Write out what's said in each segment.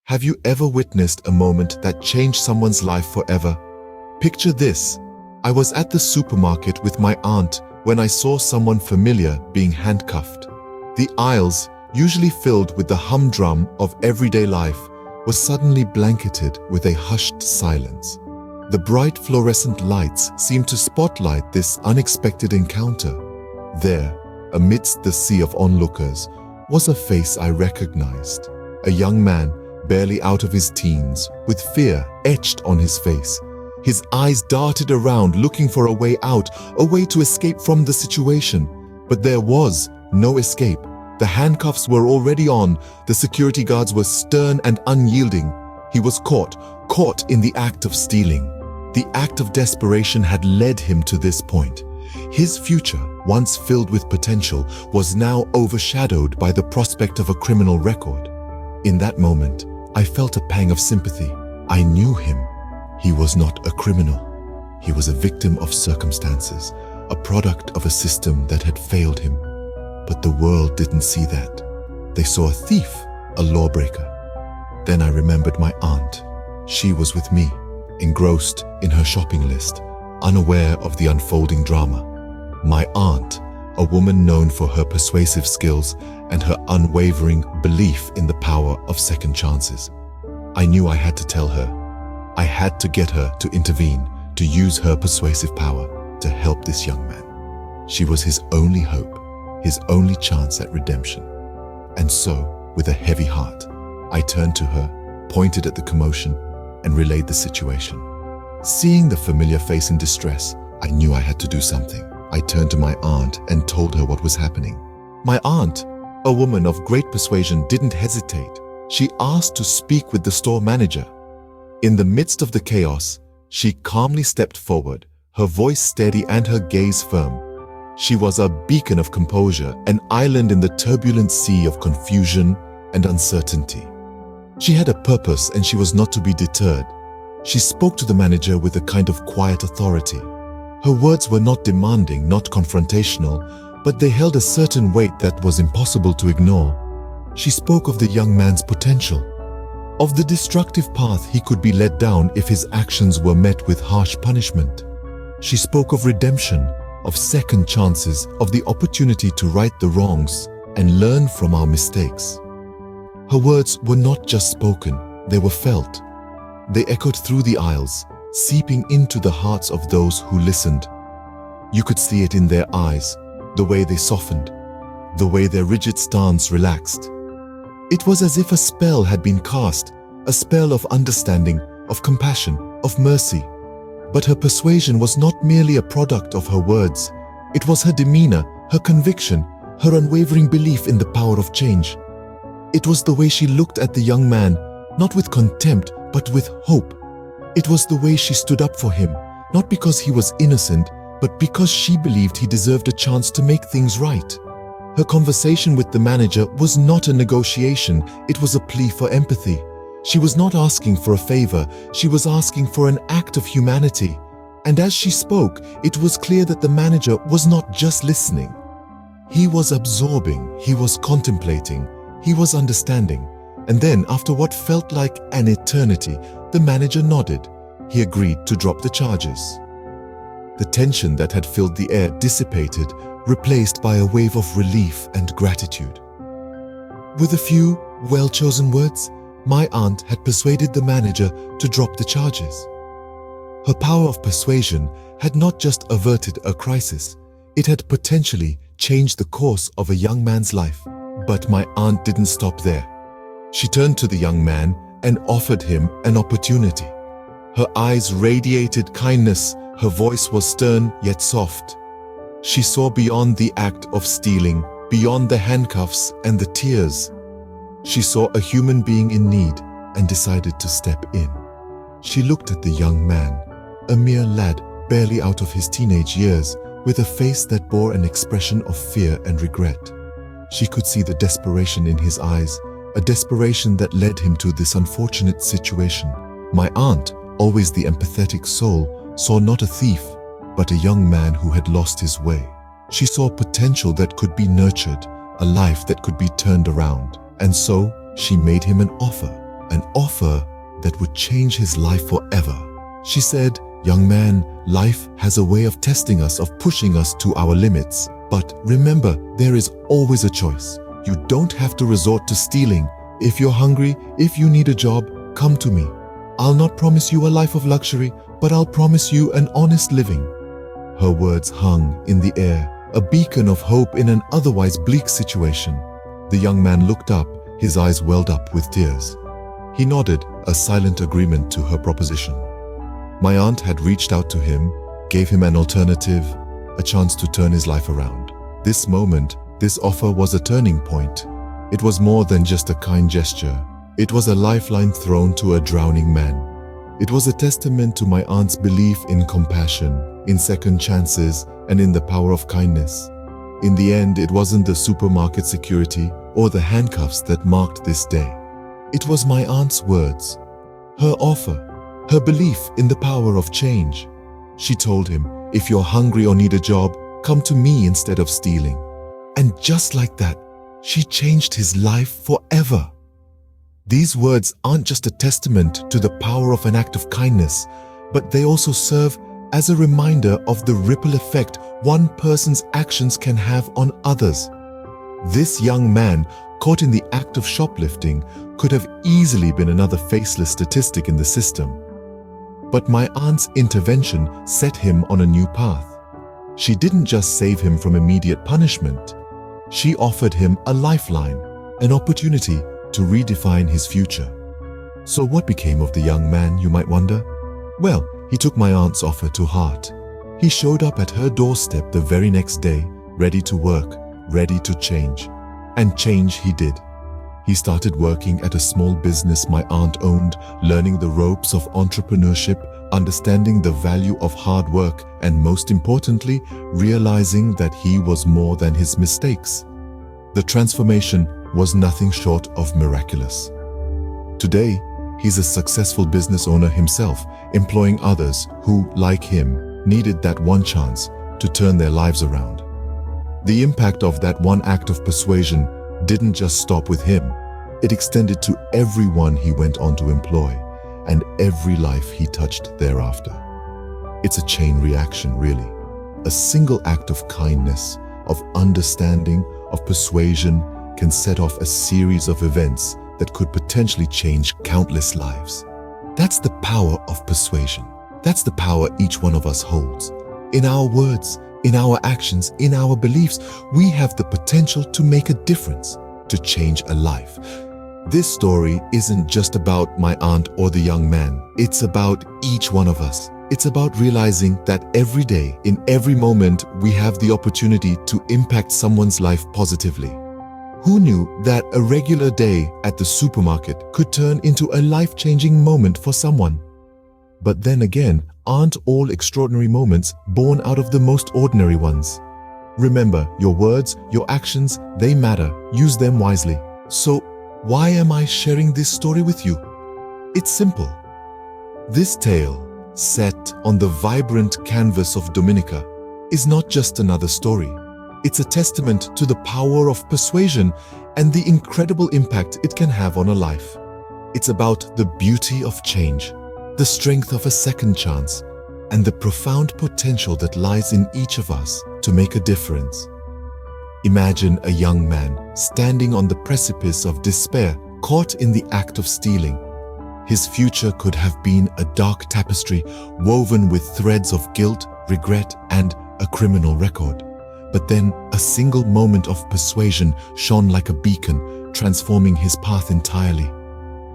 Have you ever witnessed a moment that changed someone's life forever? Picture this. I was at the supermarket with my aunt when I saw someone familiar being handcuffed. The aisles, usually filled with the humdrum of everyday life, were suddenly blanketed with a hushed silence. The bright fluorescent lights seemed to spotlight this unexpected encounter. There, amidst the sea of onlookers, was a face I recognized. A young man, barely out of his teens, with fear etched on his face. His eyes darted around looking for a way out, a way to escape from the situation. But there was no escape. The handcuffs were already on. The security guards were stern and unyielding. He was caught in the act of stealing. The act of desperation had led him to this point. His future, once filled with potential, was now overshadowed by the prospect of a criminal record. In that moment, I felt a pang of sympathy. I knew him. He was not a criminal. He was a victim of circumstances, a product of a system that had failed him. But the world didn't see that. They saw a thief, a lawbreaker. Then I remembered my aunt. She was with me, engrossed in her shopping list, unaware of the unfolding drama. My aunt, a woman known for her persuasive skills and her unwavering belief in the power of second chances. I knew I had to tell her. I had to get her to intervene, to use her persuasive power to help this young man. She was his only hope, his only chance at redemption. And so, with a heavy heart, I turned to her, pointed at the commotion, and relayed the situation. Seeing the familiar face in distress, I knew I had to do something. I turned to my aunt and told her what was happening. My aunt, a woman of great persuasion, didn't hesitate. She asked to speak with the store manager. In the midst of the chaos, she calmly stepped forward, her voice steady and her gaze firm. She was a beacon of composure, an island in the turbulent sea of confusion and uncertainty. She had a purpose and she was not to be deterred. She spoke to the manager with a kind of quiet authority. Her words were not demanding, not confrontational, but they held a certain weight that was impossible to ignore. She spoke of the young man's potential, of the destructive path he could be led down if his actions were met with harsh punishment. She spoke of redemption, of second chances, of the opportunity to right the wrongs and learn from our mistakes. Her words were not just spoken, they were felt. They echoed through the aisles, seeping into the hearts of those who listened. You could see it in their eyes, the way they softened, the way their rigid stance relaxed. It was as if a spell had been cast, a spell of understanding, of compassion, of mercy. But her persuasion was not merely a product of her words. It was her demeanor, her conviction, her unwavering belief in the power of change. It was the way she looked at the young man, not with contempt, but with hope. It was the way she stood up for him, not because he was innocent, but because she believed he deserved a chance to make things right. Her conversation with the manager was not a negotiation, it was a plea for empathy. She was not asking for a favor, she was asking for an act of humanity. And as she spoke, it was clear that the manager was not just listening. He was absorbing, he was contemplating, he was understanding. And then, after what felt like an eternity, the manager nodded. He agreed to drop the charges. The tension that had filled the air dissipated, replaced by a wave of relief and gratitude. With a few well-chosen words, my aunt had persuaded the manager to drop the charges. Her power of persuasion had not just averted a crisis, it had potentially changed the course of a young man's life. But my aunt didn't stop there. She turned to the young man and offered him an opportunity. Her eyes radiated kindness, her voice was stern yet soft. She saw beyond the act of stealing, beyond the handcuffs and the tears. She saw a human being in need and decided to step in. She looked at the young man, a mere lad barely out of his teenage years, with a face that bore an expression of fear and regret. She could see the desperation in his eyes, a desperation that led him to this unfortunate situation. My aunt, always the empathetic soul, saw not a thief, but a young man who had lost his way. She saw potential that could be nurtured, a life that could be turned around. And so, she made him an offer. an offer that would change his life forever. She said, "Young man, life has a way of testing us, of pushing us to our limits. But remember, there is always a choice. You don't have to resort to stealing. If you're hungry, if you need a job, come to me. I'll not promise you a life of luxury, but I'll promise you an honest living." Her words hung in the air, a beacon of hope in an otherwise bleak situation. The young man looked up, his eyes welled up with tears. He nodded, a silent agreement to her proposition. My aunt had reached out to him, gave him an alternative, a chance to turn his life around. This moment, this offer was a turning point. It was more than just a kind gesture. It was a lifeline thrown to a drowning man. It was a testament to my aunt's belief in compassion, in second chances, and in the power of kindness. In the end, it wasn't the supermarket security or the handcuffs that marked this day. It was my aunt's words, her offer, her belief in the power of change. She told him, "If you're hungry or need a job, come to me instead of stealing." And just like that, she changed his life forever. These words aren't just a testament to the power of an act of kindness, but they also serve as a reminder of the ripple effect one person's actions can have on others. This young man, caught in the act of shoplifting, could have easily been another faceless statistic in the system. But my aunt's intervention set him on a new path. She didn't just save him from immediate punishment. She offered him a lifeline, an opportunity to redefine his future. So what became of the young man, you might wonder? Well, he took my aunt's offer to heart. He showed up at her doorstep the very next day, ready to work, ready to change. And change he did. He started working at a small business my aunt owned, learning the ropes of entrepreneurship, understanding the value of hard work, and most importantly, realizing that he was more than his mistakes. The transformation was nothing short of miraculous. Today, he's a successful business owner himself, employing others who, like him, needed that one chance to turn their lives around. The impact of that one act of persuasion didn't just stop with him. It extended to everyone he went on to employ and every life he touched thereafter. It's a chain reaction, really. A single act of kindness, of understanding, of persuasion can set off a series of events that could potentially change countless lives. That's the power of persuasion. That's the power each one of us holds. In our words, in our actions, in our beliefs, we have the potential to make a difference, to change a life. This story isn't just about my aunt or the young man. It's about each one of us. It's about realizing that every day, in every moment, we have the opportunity to impact someone's life positively. Who knew that a regular day at the supermarket could turn into a life-changing moment for someone? But then again, aren't all extraordinary moments born out of the most ordinary ones? Remember, your words, your actions, they matter. Use them wisely. So, why am I sharing this story with you? It's simple. This tale, set on the vibrant canvas of Dominica, is not just another story. It's a testament to the power of persuasion and the incredible impact it can have on a life. It's about the beauty of change, the strength of a second chance, and the profound potential that lies in each of us to make a difference. Imagine a young man standing on the precipice of despair, caught in the act of stealing. His future could have been a dark tapestry woven with threads of guilt, regret, and a criminal record. But then a single moment of persuasion shone like a beacon, transforming his path entirely.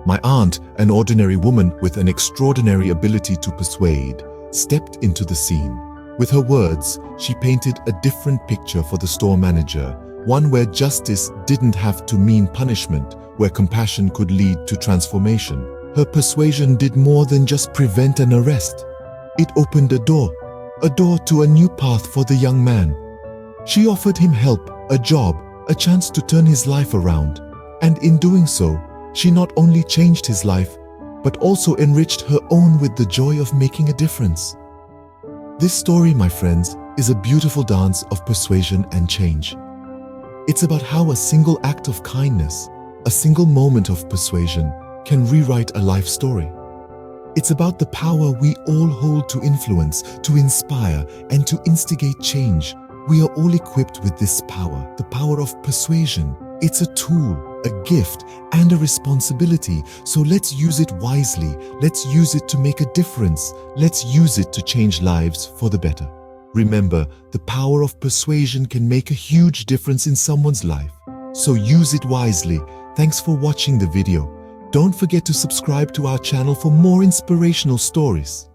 My aunt, an ordinary woman with an extraordinary ability to persuade, stepped into the scene. With her words, she painted a different picture for the store manager, one where justice didn't have to mean punishment, where compassion could lead to transformation. Her persuasion did more than just prevent an arrest. It opened a door to a new path for the young man. She offered him help, a job, a chance to turn his life around. And in doing so, she not only changed his life, but also enriched her own with the joy of making a difference. This story, my friends, is a beautiful dance of persuasion and change. It's about how a single act of kindness, a single moment of persuasion, can rewrite a life story. It's about the power we all hold to influence, to inspire, and to instigate change. We are all equipped with this power, the power of persuasion. It's a tool, a gift, and a responsibility. So let's use it wisely. Let's use it to make a difference. Let's use it to change lives for the better. Remember, the power of persuasion can make a huge difference in someone's life. So use it wisely. Thanks for watching the video. Don't forget to subscribe to our channel for more inspirational stories.